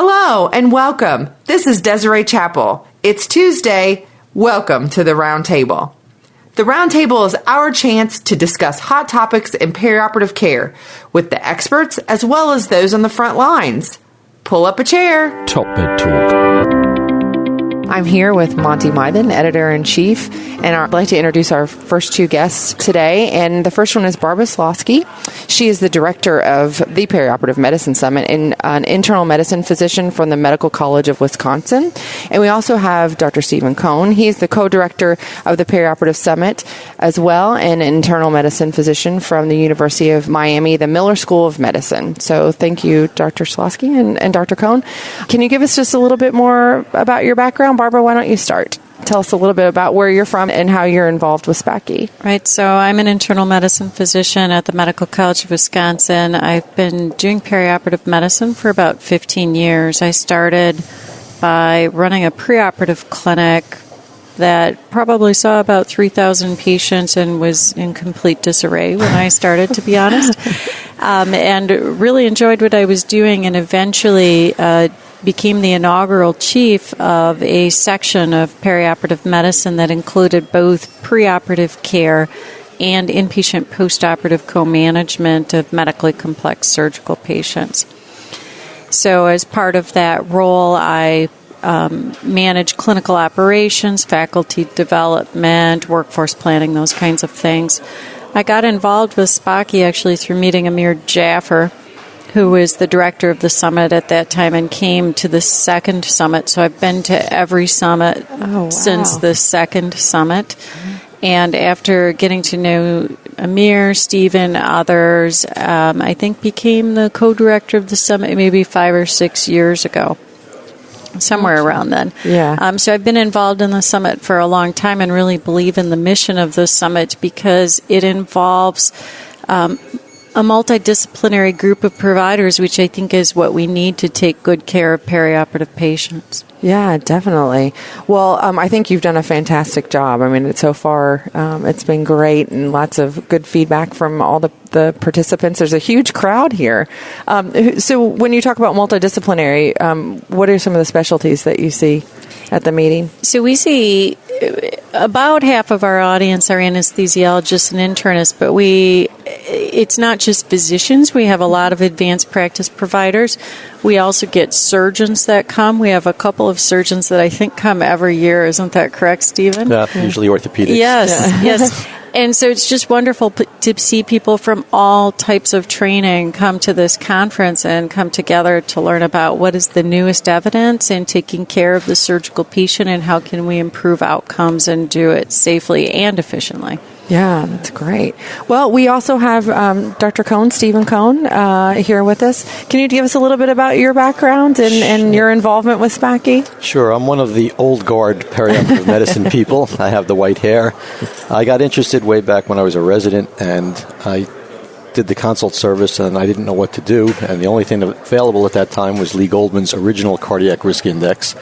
Hello and welcome. This is Desiree Chappell. It's Tuesday. Welcome to the Roundtable. The Roundtable is our chance to discuss hot topics in perioperative care with the experts as well as those on the front lines. Pull up a chair. Top Bed Talk. I'm here with Monty, Mythen, Editor-in-Chief, and I'd like to introduce our first two guests today. And the first one is Barbara Slawski. She is the director of the Perioperative Medicine Summit and an internal medicine physician from the Medical College of Wisconsin. And we also have Dr. Stephen Cohn. He's the co-director of the Perioperative Summit as well, and an internal medicine physician from the University of Miami, the Miller School of Medicine. So thank you, Dr. Slawski and Dr. Cohn. Can you give us just a little bit more about your background? Barbara, why don't you start? Tell us a little bit about where you're from and how you're involved with SPACI. Right, so I'm an internal medicine physician at the Medical College of Wisconsin. I've been doing perioperative medicine for about 15 years. I started by running a preoperative clinic that probably saw about 3,000 patients and was in complete disarray when I started, to be honest, and really enjoyed what I was doing, and eventually became the inaugural chief of a section of perioperative medicine that included both preoperative care and inpatient postoperative co-management of medically complex surgical patients. So as part of that role, I manage clinical operations, faculty development, workforce planning, those kinds of things. I got involved with SPACI actually through meeting Amir Jaffer, who was the director of the summit at that time and came to the second summit. So I've been to every summit since the second summit. And after getting to know Amir, Stephen, others, I think became the co-director of the summit maybe 5 or 6 years ago. Somewhere around then. Yeah. So I've been involved in the summit for a long time and really believe in the mission of the summit because it involves a multidisciplinary group of providers, which I think is what we need to take good care of perioperative patients. Yeah, definitely. Well, I think you've done a fantastic job. I mean, so far, it's been great and lots of good feedback from all the participants. There's a huge crowd here. So when you talk about multidisciplinary, what are some of the specialties that you see at the meeting? So we see about half of our audience are anesthesiologists and internists, but it's not just physicians. We have a lot of advanced practice providers. We also get surgeons that come. We have a couple of surgeons that I think come every year. Isn't that correct, Stephen? Yeah, usually orthopedics. Yes. And so it's just wonderful to see people from all types of training come to this conference and come together to learn about what is the newest evidence in taking care of the surgical patient and how can we improve outcomes and do it safely and efficiently. Yeah, that's great. Well, we also have Dr. Cohn, Stephen Cohn, here with us. Can you give us a little bit about your background and your involvement with SPACI? Sure. I'm one of the old guard perioperative medicine people. I have the white hair. I got interested way back when I was a resident, and I did the consult service, and I didn't know what to do. And the only thing available at that time was Lee Goldman's original cardiac risk index.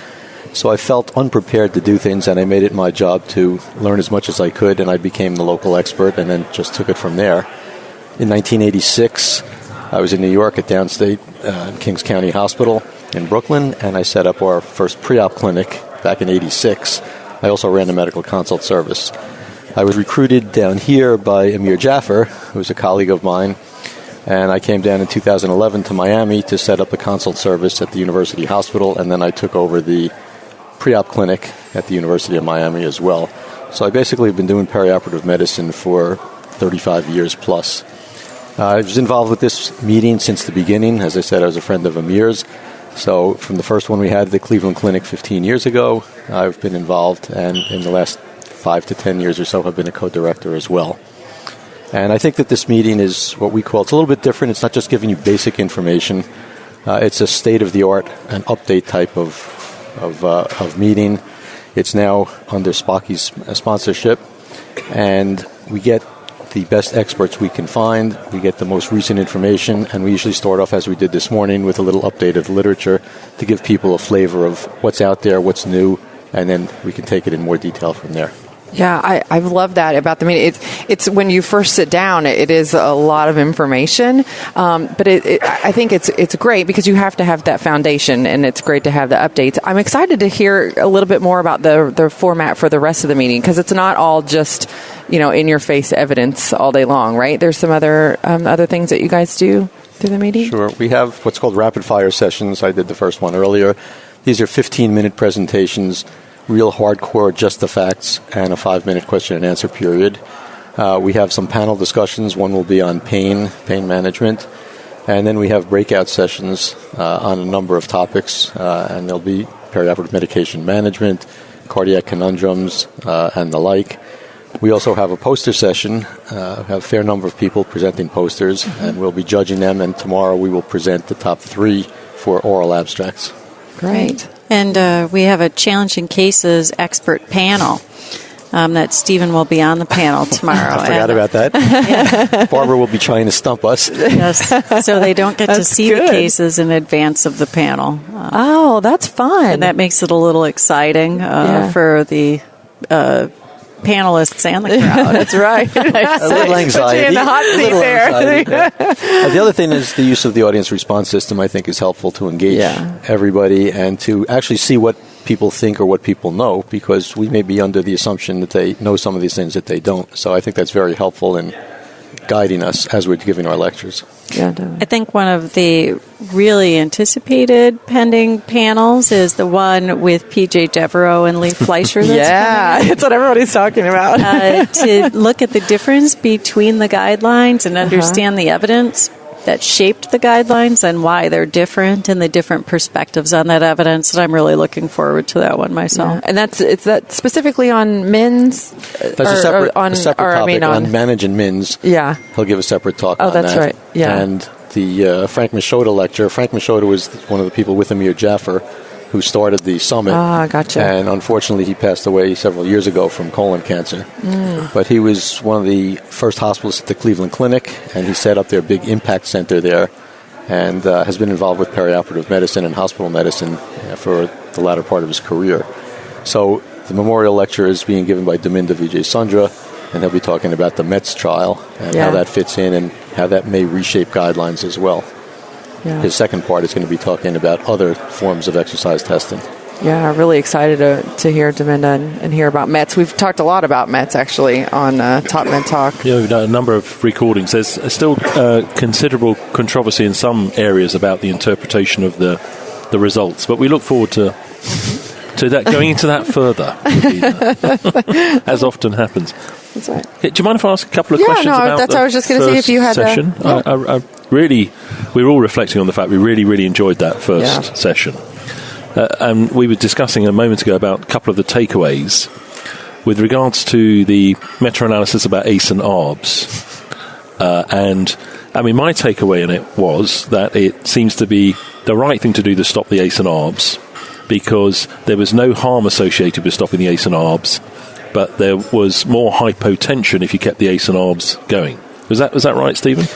So I felt unprepared to do things, and I made it my job to learn as much as I could, and I became the local expert and then just took it from there. In 1986, I was in New York at Downstate Kings County Hospital in Brooklyn, and I set up our first pre-op clinic back in 86. I also ran the medical consult service. I was recruited down here by Amir Jaffer, who was a colleague of mine, and I came down in 2011 to Miami to set up the consult service at the University Hospital, and then I took over the pre-op clinic at the University of Miami as well. So I basically have been doing perioperative medicine for 35 years plus. I was involved with this meeting since the beginning. As I said, I was a friend of Amir's. So from the first one we had at the Cleveland Clinic 15 years ago, I've been involved, and in the last 5 to 10 years or so have been a co-director as well. And I think that this meeting is what we call, it's a little bit different. It's not just giving you basic information. It's a state-of-the-art and update type of meeting. It's now under SPACI's sponsorship, and we get the best experts we can find. We get the most recent information, and we usually start off, as we did this morning, with a little update of literature to give people a flavor of what's out there, what's new, and then we can take it in more detail from there. Yeah, I love that about the meeting. It's when you first sit down, it is a lot of information, but I think it's great because you have to have that foundation, and it's great to have the updates. I'm excited to hear a little bit more about the format for the rest of the meeting, because it's not all just in your face evidence all day long, right? There's some other things that you guys do through the meeting. Sure, we have what's called Rapidfire sessions. I did the first one earlier. These are 15-minute presentations. Real hardcore, just the facts, and a 5-minute question and answer period. We have some panel discussions. One will be on pain management. And then we have breakout sessions on a number of topics. And there'll be perioperative medication management, cardiac conundrums, and the like. We also have a poster session. We have a fair number of people presenting posters, and we'll be judging them. And tomorrow we will present the top 3 for oral abstracts. Great. And we have a challenging cases expert panel that Stephen will be on the panel tomorrow. I forgot about that. Yeah. Barbara will be trying to stump us. Yes, so they don't get to see the cases in advance of the panel. Oh, that's fun. And that makes it a little exciting for the panelists and the crowd. That's right. A little anxiety. Put you in the hot seat there. The other thing is the use of the audience response system, I think, is helpful to engage everybody and to actually see what people think or what people know, because we may be under the assumption that they know some of these things that they don't. So I think that's very helpful in guiding us as we're giving our lectures. Yeah, definitely. I think one of the really anticipated pending panels is the one with P.J. Devereaux and Lee Fleischer. That's what everybody's talking about. To look at the difference between the guidelines and understand the evidence that shaped the guidelines and why they're different and the different perspectives on that evidence. And I'm really looking forward to that one myself. Yeah. And is that specifically on MINS? That's a separate topic on Manage and MINS. Yeah. He'll give a separate talk on that. Oh, that's right. Yeah. And the Frank Machado lecture. Frank Machado was one of the people with Amir Jaffer who started the summit. Ah, gotcha. And unfortunately, he passed away several years ago from colon cancer. But he was one of the first hospitalists at the Cleveland Clinic, and he set up their big impact center there, and has been involved with perioperative medicine and hospital medicine for the latter part of his career. So the memorial lecture is being given by Daminda Vijay Sundra, and he'll be talking about the METS trial and how that fits in and how that may reshape guidelines as well. Yeah. His second part is going to be talking about other forms of exercise testing. Yeah, really excited to hear Daminda and hear about METS. We've talked a lot about METS, actually, on Top Med Talk. Yeah, we've done a number of recordings. There's still considerable controversy in some areas about the interpretation of the results, but we look forward to that, going into that further, as often happens. That's right. Do you mind if I ask a couple of questions about that's what I was just going to see if you had session? We were all reflecting on the fact we really enjoyed that first session. And we were discussing a moment ago about a couple of the takeaways with regards to the meta-analysis about ACE and ARBs. And, I mean, my takeaway in it was that it seems to be the right thing to do to stop the ACE and ARBs, because there was no harm associated with stopping the ACE and ARBs, but there was more hypotension if you kept the ACE and ARBs going. Was that right, Stephen?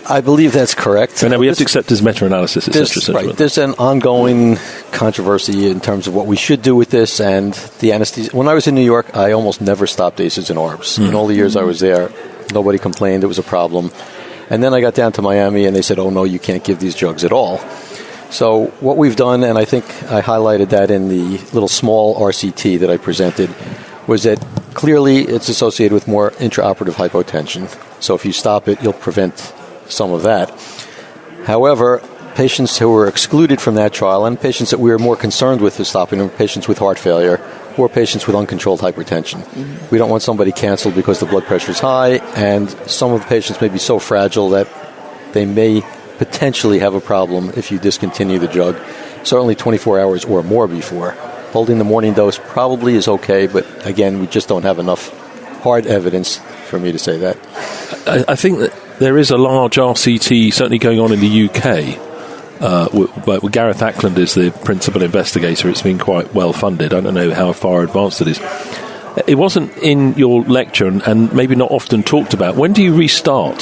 I believe that's correct. So now we have to accept his meta-analysis, etc. Right. There's an ongoing controversy in terms of what we should do with this and the anesthesia. When I was in New York, I almost never stopped ACEs and ARBs. In all the years I was there, nobody complained it was a problem. And then I got down to Miami, and they said, oh, no, you can't give these drugs at all. So what we've done, and I think I highlighted that in the little small RCT that I presented, was that clearly it's associated with more intraoperative hypotension. So if you stop it, you'll prevent some of that. However, patients who were excluded from that trial and patients that we were more concerned with stopping were patients with heart failure or patients with uncontrolled hypertension. Mm-hmm. We don't want somebody canceled because the blood pressure is high, and some of the patients may be so fragile that they may potentially have a problem if you discontinue the drug, certainly 24 hours or more before. Holding the morning dose probably is okay, but again, we just don't have enough hard evidence for me to say that. I think that there is a large RCT certainly going on in the UK. But Gareth Ackland is the principal investigator. It's been quite well funded. I don't know how far advanced it is. It wasn't in your lecture and maybe not often talked about. When do you restart?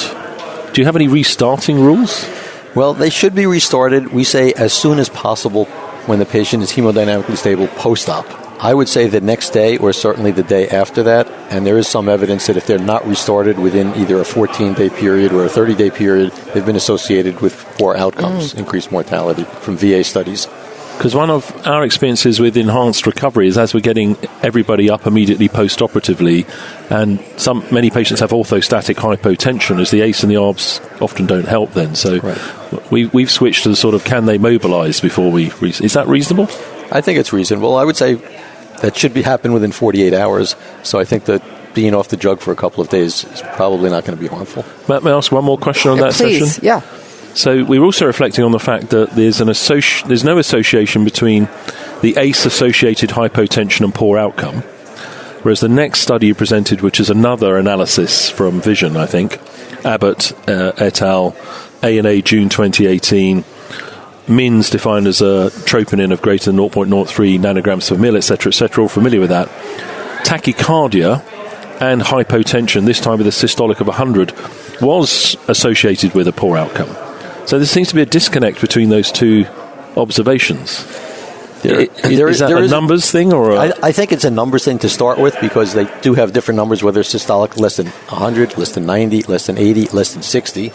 Do you have any restarting rules? Well, they should be restarted, we say, as soon as possible when the patient is hemodynamically stable post-op. I would say the next day or certainly the day after that, and there is some evidence that if they're not restarted within either a 14-day period or a 30-day period, they've been associated with poor outcomes, increased mortality from VA studies. Because one of our experiences with enhanced recovery is as we're getting everybody up immediately post-operatively, and many patients have orthostatic hypotension, as the ACE and the ARBs often don't help then. So we've switched to the sort of can they mobilise before we... Is that reasonable? I think it's reasonable. I would say that should happen within 48 hours. So I think that being off the drug for a couple of days is probably not going to be harmful. May I ask one more question on that please. session? Yeah. So we were also reflecting on the fact that there's no association between the ACE-associated hypotension and poor outcome, whereas the next study you presented, which is another analysis from Vision, I think, Abbott et al., A&A June 2018, MINS defined as a troponin of greater than 0.03 nanograms per mil, etc., all familiar with that. Tachycardia and hypotension, this time with a systolic of 100, was associated with a poor outcome. So there seems to be a disconnect between those two observations. Is that a numbers thing? Or I think it's a numbers thing to start with, because they do have different numbers, whether it's systolic less than 100, less than 90, less than 80, less than 60,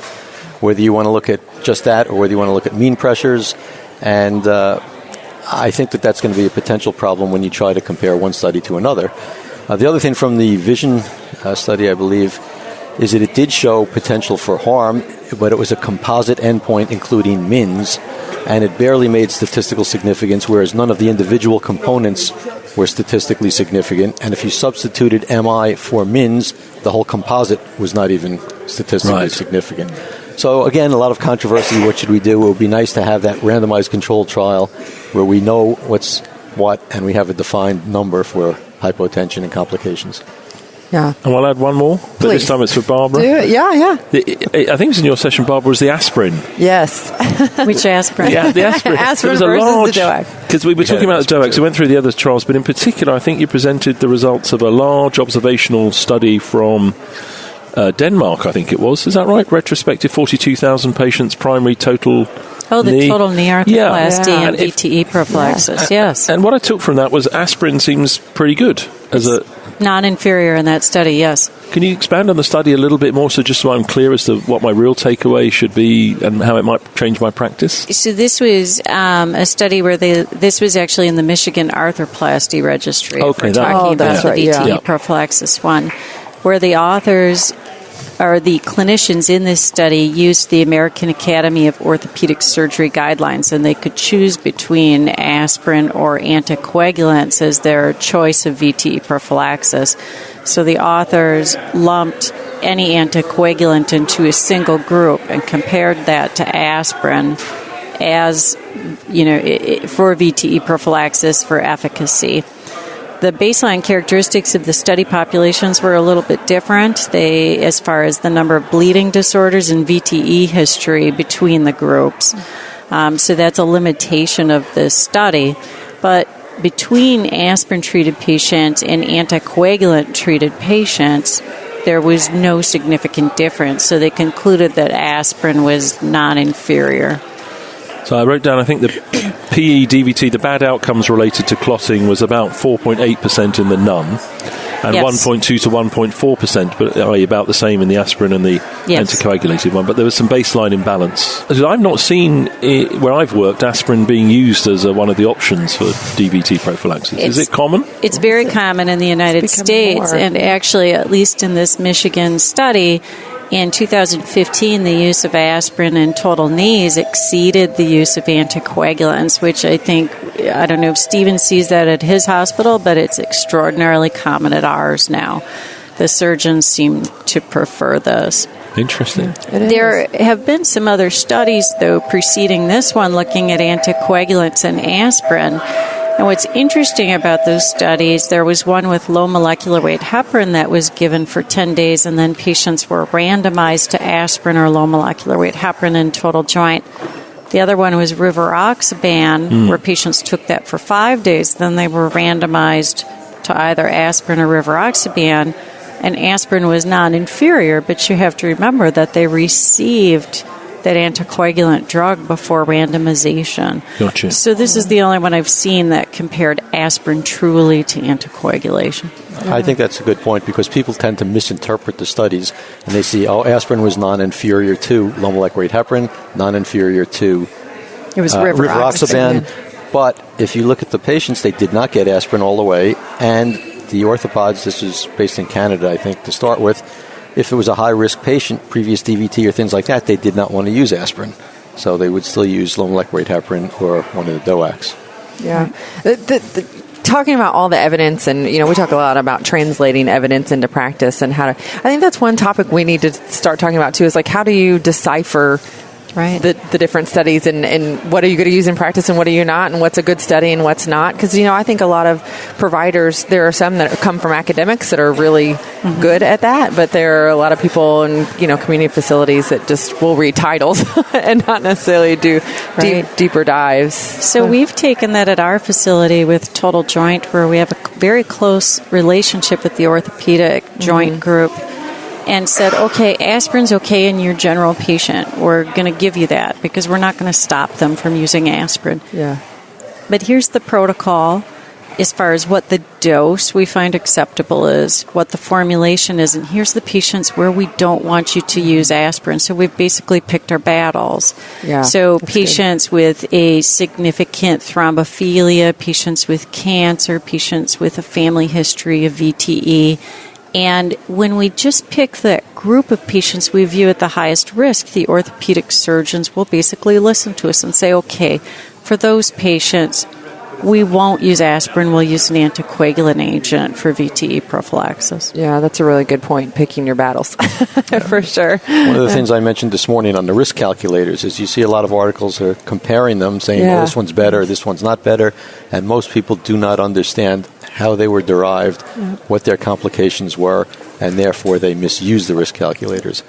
whether you want to look at just that or whether you want to look at mean pressures. And I think that that's going to be a potential problem when you try to compare one study to another. The other thing from the Vision study, I believe, is that it did show potential for harm, but it was a composite endpoint including MINS, and it barely made statistical significance, whereas none of the individual components were statistically significant. And if you substituted MI for MINS, the whole composite was not even statistically significant. So again, a lot of controversy. What should we do? It would be nice to have that randomized controlled trial where we know what's what and we have a defined number for hypotension and complications. Yeah. And I'll add one more, but this time it's for Barbara. Do it. Yeah. I think it was in your session, Barbara, was the aspirin. Yes. Which aspirin? Yeah, the aspirin. Aspirin versus the DOAC. Because we were talking about the DOACs, we went through the other trials, but in particular, I think you presented the results of a large observational study from Denmark, I think it was. Is that right? Retrospective, 42,000 patients, primary total... Oh, the total knee arthroplasty and and VTE prophylaxis, yes. And what I took from that was aspirin seems pretty good as a... Non-inferior in that study, yes. Can you expand on the study a little bit more, so I'm clear as to what my real takeaway should be and how it might change my practice? So this was a study where this was actually in the Michigan Arthroplasty Registry. Okay, we're talking about the VTE prophylaxis one, where the authors or the clinicians in this study used the American Academy of Orthopaedic Surgery guidelines, and they could choose between aspirin or anticoagulants as their choice of VTE prophylaxis. So the authors lumped any anticoagulant into a single group and compared that to aspirin as, for VTE prophylaxis for efficacy. The baseline characteristics of the study populations were a little bit different, as far as the number of bleeding disorders and VTE history between the groups. So that's a limitation of this study. But between aspirin-treated patients and anticoagulant-treated patients, there was no significant difference. So they concluded that aspirin was non-inferior. So I wrote down, I think the PE, DVT, the bad outcomes related to clotting was about 4.8% in the NUN and 1.2 to 1.4%, but about the same in the aspirin and the anticoagulated one. But there was some baseline imbalance. I've not seen, where I've worked, aspirin being used as one of the options for DVT prophylaxis. Is it common? It's very common in the United States, and actually, at least in this Michigan study, in 2015, the use of aspirin in total knees exceeded the use of anticoagulants, which I don't know if Stephen sees that at his hospital, but it's extraordinarily common at ours now. The surgeons seem to prefer this. Interesting. There have been some other studies, though, preceding this one looking at anticoagulants and aspirin. And what's interesting about those studies, there was one with low molecular weight heparin that was given for 10 days, and then patients were randomized to aspirin or low molecular weight heparin in total joint. The other one was rivaroxaban, where patients took that for 5 days. Then they were randomized to either aspirin or rivaroxaban, and aspirin was non-inferior, but you have to remember that they received that anticoagulant drug before randomization. Gotcha. So this is the only one I've seen that compared aspirin truly to anticoagulation. I think that's a good point because people tend to misinterpret the studies and they see, aspirin was non-inferior to low molecular weight heparin, non-inferior to it was rivaroxaban. But if you look at the patients, they did not get aspirin all the way, and the orthopods, this is based in Canada, I think, to start with, if it was a high-risk patient, previous DVT or things like that, they did not want to use aspirin. So they would still use low molecular weight heparin or one of the DOACs. Yeah. Talking about all the evidence, and we talk a lot about translating evidence into practice and how to. I think that's one topic we need to start talking about too. Is like, how do you decipher the different studies and what are you going to use in practice and what are you not, and what's a good study and what's not? Because I think a lot of providers, there are some that come from academics that are really good at that, but there are a lot of people in community facilities that just will read titles and not necessarily do deeper dives. So we've taken that at our facility with Total Joint, where we have a very close relationship with the orthopedic joint group, and said, okay, aspirin's okay in your general patient. We're going to give you that because we're not going to stop them from using aspirin. Yeah. But here's the protocol as far as what the dose we find acceptable is, what the formulation is, and here's the patients where we don't want you to use aspirin. So we've basically picked our battles. Yeah, so patients with a significant thrombophilia, patients with cancer, patients with a family history of VTE. And when we just pick that group of patients we view at the highest risk, the orthopedic surgeons will basically listen to us and say, okay, for those patients, we won't use aspirin, we'll use an anticoagulant agent for VTE prophylaxis. Yeah, that's a really good point, picking your battles, for sure. One of the things I mentioned this morning on the risk calculators is you see a lot of articles that are comparing them, saying, well, this one's better, this one's not better, and most people do not understand how they were derived, what their complications were, and therefore they misuse the risk calculators.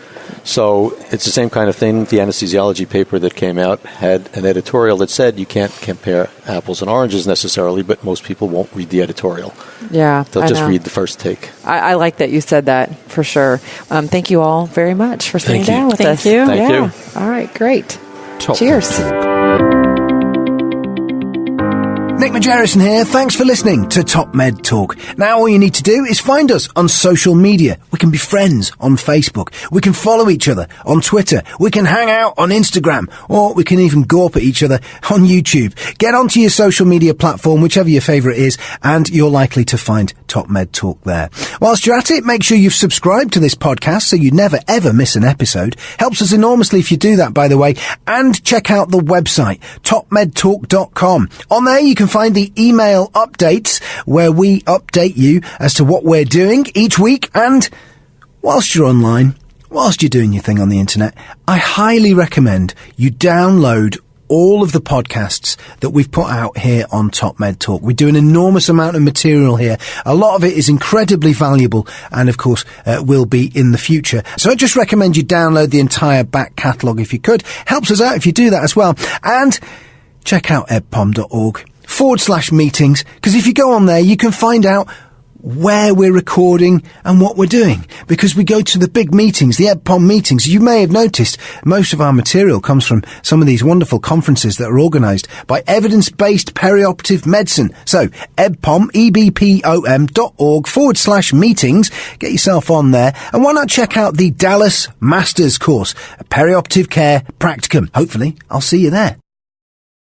So it's the same kind of thing. The anesthesiology paper that came out had an editorial that said you can't compare apples and oranges necessarily, but most people won't read the editorial. Yeah, they'll just read the first take. I like that you said that, for sure. Thank you all very much for sitting down with us. Thank you. Thank you. All right, great. Top Cheers. Nick Majerison here. Thanks for listening to Top Med Talk. Now all you need to do is find us on social media. We can be friends on Facebook. We can follow each other on Twitter. We can hang out on Instagram. Or we can even gawp at each other on YouTube. Get onto your social media platform, whichever your favourite is, and you're likely to find Top Med Talk there. Whilst you're at it, make sure you've subscribed to this podcast so you never ever miss an episode. Helps us enormously if you do that, by the way. And check out the website, topmedtalk.com. On there you can find the email updates where we update you as to what we're doing each week. And whilst you're online, whilst you're doing your thing on the internet, I highly recommend you download all of the podcasts that we've put out here on Top Med Talk. We do an enormous amount of material here. A lot of it is incredibly valuable and, of course, will be in the future. So I just recommend you download the entire back catalogue if you could. Helps us out if you do that as well. And check out edpom.org/meetings, because if you go on there, you can find out where we're recording and what we're doing, because we go to the big meetings, the EdPom meetings. You may have noticed most of our material comes from some of these wonderful conferences that are organised by evidence-based perioperative medicine. So EdPom, ebpom.org/meetings. Get yourself on there, and why not check out the Dallas Masters course, Perioperative Care Practicum. Hopefully I'll see you there.